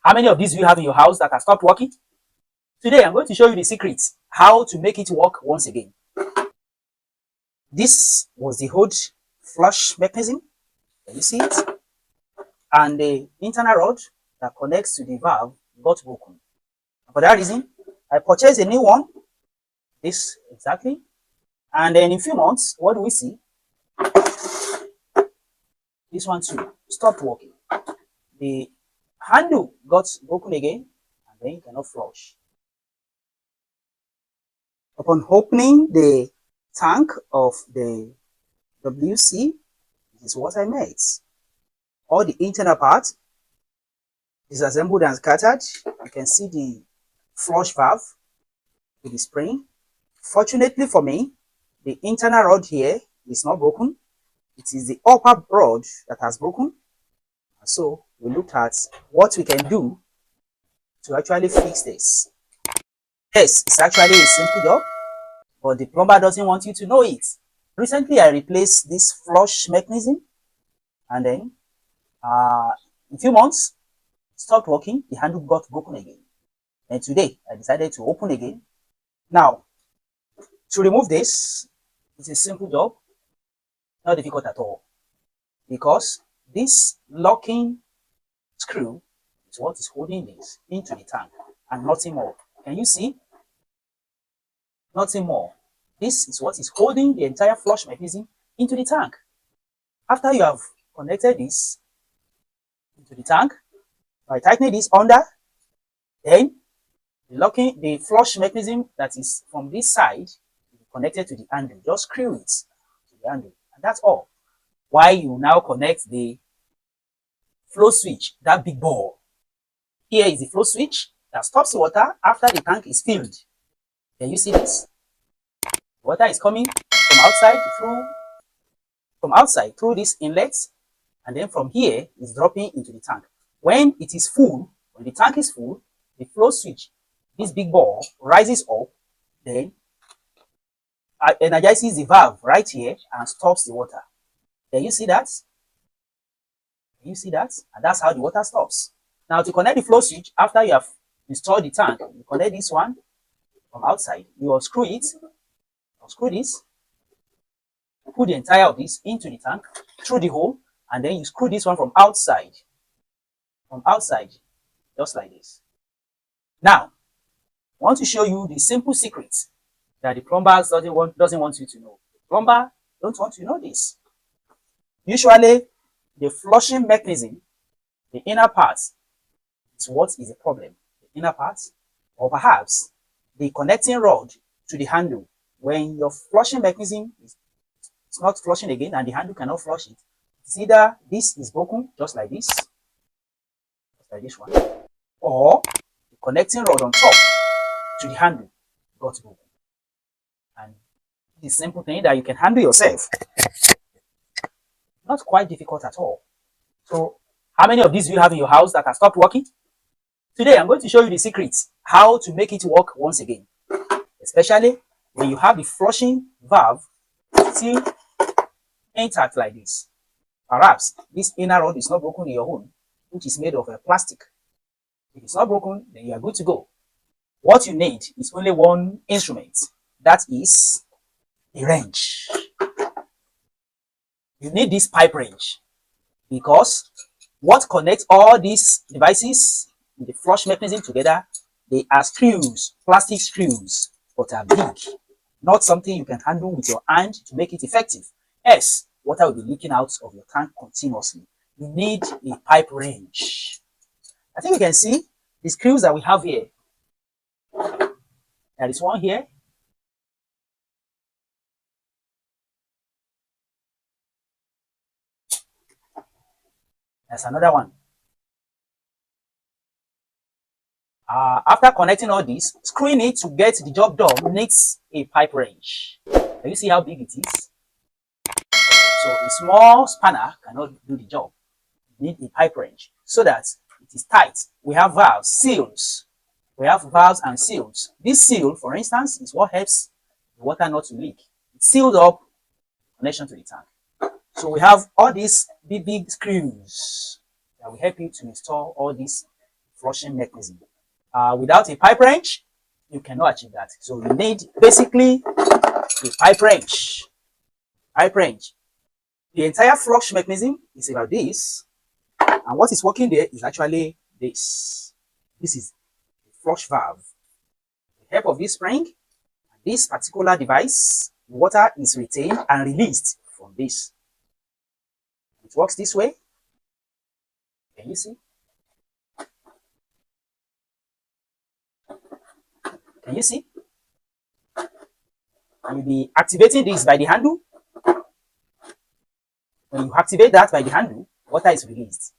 How many of these do you have in your house that have stopped working? Today, I'm going to show you the secrets, how to make it work once again. This was the old flush mechanism. Can you see it? And the internal rod that connects to the valve got broken. For that reason, I purchased a new one. This exactly. And then in a few months, what do we see? This one too stopped working. The handle got broken again, and then you cannot flush. Upon opening the tank of the WC, this is what I made. All the internal part disassembled and scattered. You can see the flush valve with the spring. Fortunately for me, the internal rod here is not broken. It is the upper rod that has broken. So we looked at what we can do to actually fix this. Yes, it's actually a simple job, but the plumber doesn't want you to know it. Recently, I replaced this flush mechanism, and then in a few months, it stopped working. The handle got broken again. And today, I decided to open again. Now, to remove this, it's a simple job, not difficult at all, because this locking screw is what is holding this into the tank and nothing more. Can you see? Nothing more. This is what is holding the entire flush mechanism into the tank. After you have connected this into the tank, by tightening this under, then the flush mechanism that is from this side will be connected to the handle. Just screw it to the handle, and that's all. Why you now connect the flow switch, that big ball. Here is the flow switch that stops the water after the tank is filled. Can you see this? The water is coming from outside through this inlet, and then from here is dropping into the tank. When it is full, when the tank is full, the flow switch, this big ball, rises up, then energizes the valve right here and stops the water. Can you see that? Can you see that? And that's how the water stops. Now, to connect the flow switch, after you have installed the tank, you connect this one from outside. You unscrew it, unscrew this, put the entire of this into the tank through the hole, and then you screw this one from outside, just like this. Now, I want to show you the simple secret that the plumber doesn't want you to know. The plumber don't want you to know this. Usually, the flushing mechanism, the inner part, is what is the problem. The inner part, or perhaps the connecting rod to the handle. When your flushing mechanism is not flushing again and the handle cannot flush it, it's either this is broken, just like this one, or the connecting rod on top to the handle got broken. And it's a simple thing that you can handle yourself. Not quite difficult at all. So, how many of these do you have in your house that have stopped working? Today, I'm going to show you the secrets, how to make it work once again. Especially when you have the flushing valve still intact like this. Perhaps this inner rod is not broken in your own, which is made of plastic. If it's not broken, then you are good to go. What you need is only one instrument. That is a wrench. You need this pipe wrench, because what connects all these devices in the flush mechanism together, they are screws, plastic screws, but are big. Not something you can handle with your hand to make it effective. Yes, water will be leaking out of your tank continuously. You need a pipe wrench. I think you can see the screws that we have here. There is one here. There's another one. After connecting all these, screwing it to get the job done needs a pipe wrench. Can you see how big it is? So a small spanner cannot do the job. You need a pipe wrench so that it is tight. We have valves, seals. We have valves and seals. This seal, for instance, is what helps the water not to leak. It's sealed up connection to the tank. So we have all these big screws that will help you to install all these flushing mechanism. Without a pipe wrench, you cannot achieve that. So you need basically a pipe wrench. Pipe wrench. The entire flush mechanism is about this, and what is working there is actually this. This is the flush valve. With the help of this spring, this particular device, water is retained and released from this. It works this way. Can you see? Can you see? You'll be activating this by the handle. When you activate that by the handle, water is released.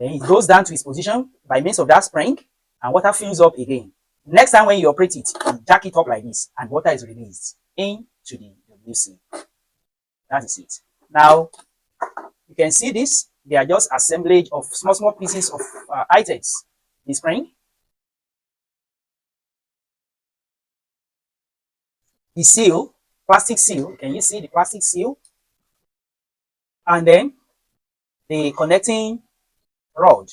Then it goes down to its position by means of that spring, and water fills up again. Next time when you operate it, you jack it up like this, and water is released into the WC. That is it. Now, you can see this. They are just assemblage of small pieces of items. The spring, the seal, plastic seal. Can you see the plastic seal? And then the connecting rod,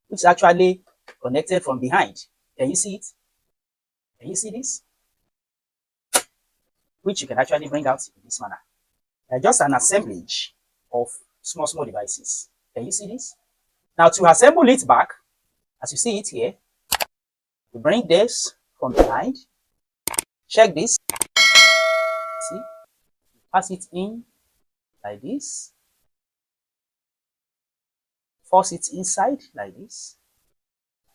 which is actually connected from behind. Can you see it? Can you see this? Which you can actually bring out in this manner. They're just an assemblage of small devices. Can you see this? Now to assemble it back, as you see it here, you bring this from behind, check this, see, pass it in like this, force it inside like this,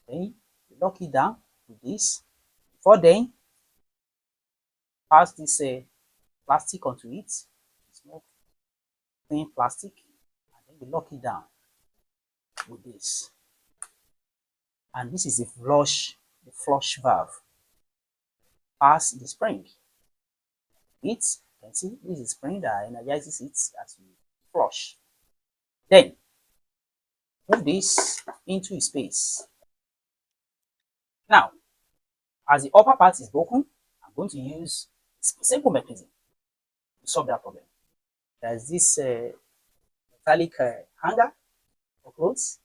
then you lock it down with this. Before then, pass this plastic onto it, small thin plastic, and then you lock it down with this. And this is the flush valve. Pass the spring. You can see this is the spring that energizes it as you flush. Then move this into its space. Now, as the upper part is broken, I'm going to use a simple mechanism to solve that problem. There's this metallic hanger for clothes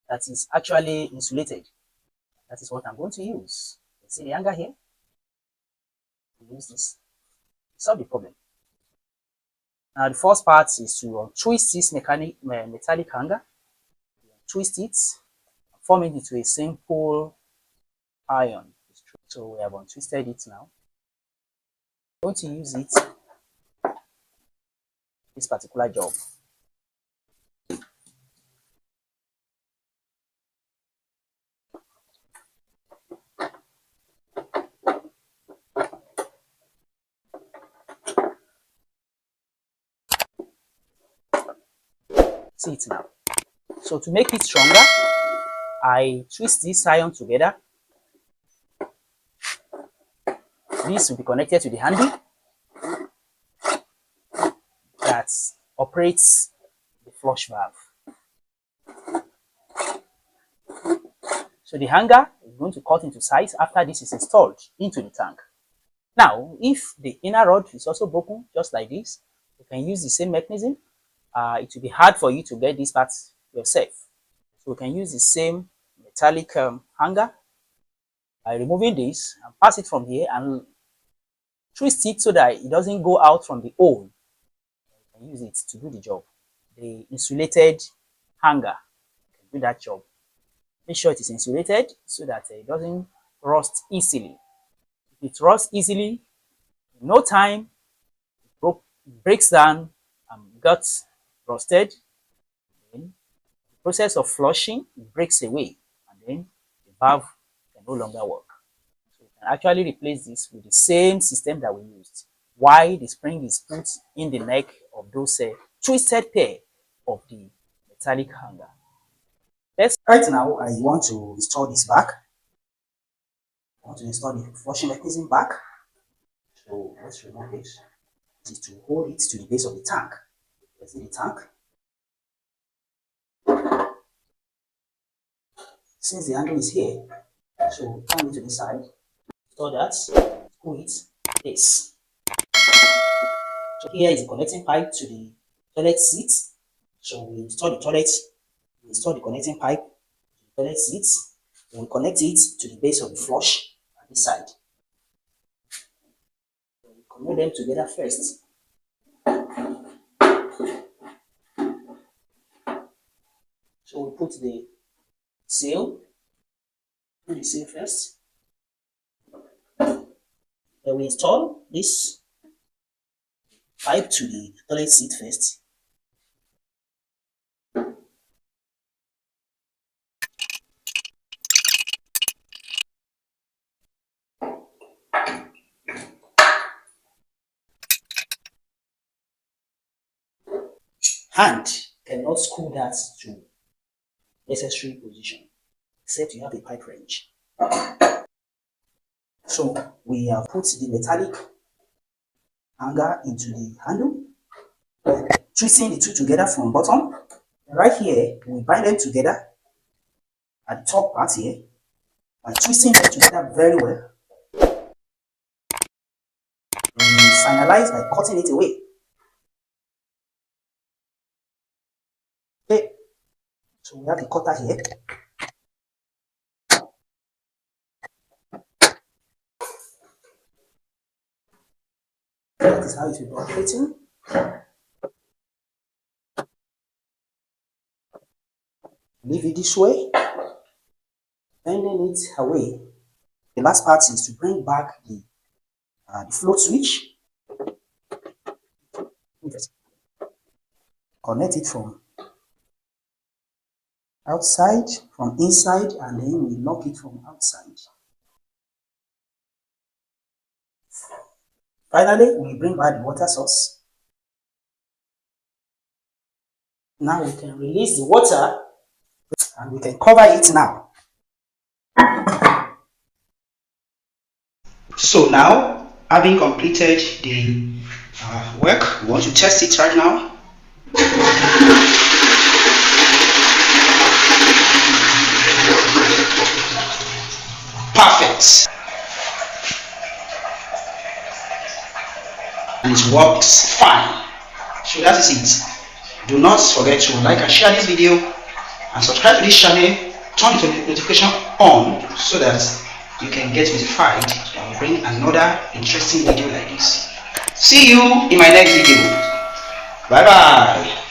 that is actually insulated. That is what I'm going to use. You see the hanger here? Use this to solve the problem. Now the first part is to twist this metallic hanger. Twist it, form it into a simple iron. So we have untwisted it now. I'm going to use it this particular job. See it now. So to make it stronger, I twist this iron together. This will be connected to the handle that operates the flush valve. So the hanger is going to cut into size after this is installed into the tank. Now, if the inner rod is also broken, just like this, you can use the same mechanism. It will be hard for you to get this part yourself. So we can use the same metallic hanger by removing this and pass it from here and twist it so that it doesn't go out from the hole. You can use it to do the job. The insulated hanger can do that job. Make sure it is insulated so that it doesn't rust easily. If it rusts easily, in no time, it breaks down and gets rusted. Then the process of flushing breaks away, and then the valve can no longer work. So you can actually replace this with the same system that we used. Why the spring is put in the neck of those twisted pair of the metallic hanger. Right now, I want to install this back. I want to install the flushing mechanism back. So let's remove this. This is to hold it to the base of the tank. Let's see the tank. Since the handle is here, so turn it to the side. So that pull it this. So here is the connecting pipe to the toilet seat. So we install the toilet. We install the connecting pipe to the toilet seat. We'll connect it to the base of the flush at this side. We'll connect them together first. So we put the seal first. Then we install this pipe to the toilet seat first. Hand cannot screw that to necessary position except you have a pipe wrench. So we have put the metallic hanger into the handle, twisting the two together from bottom. Right here, we bind them together at the top part here by twisting them together very well. We finalize by cutting it away. Okay, so we have the cutter here. That is how it will be operating. Leave it this way, bending it away. The last part is to bring back the float switch. Connect it from outside, from inside, and then we lock it from outside. Finally, we bring back the water source. Now we can release the water and we can cover it now. So now, having completed the work, we want to test it right now. Perfect. And it works fine. So that is it. Do not forget to like and share this video and subscribe to this channel. Turn the notification on so that you can get notified when we bring another interesting video like this. See you in my next video. Bye bye.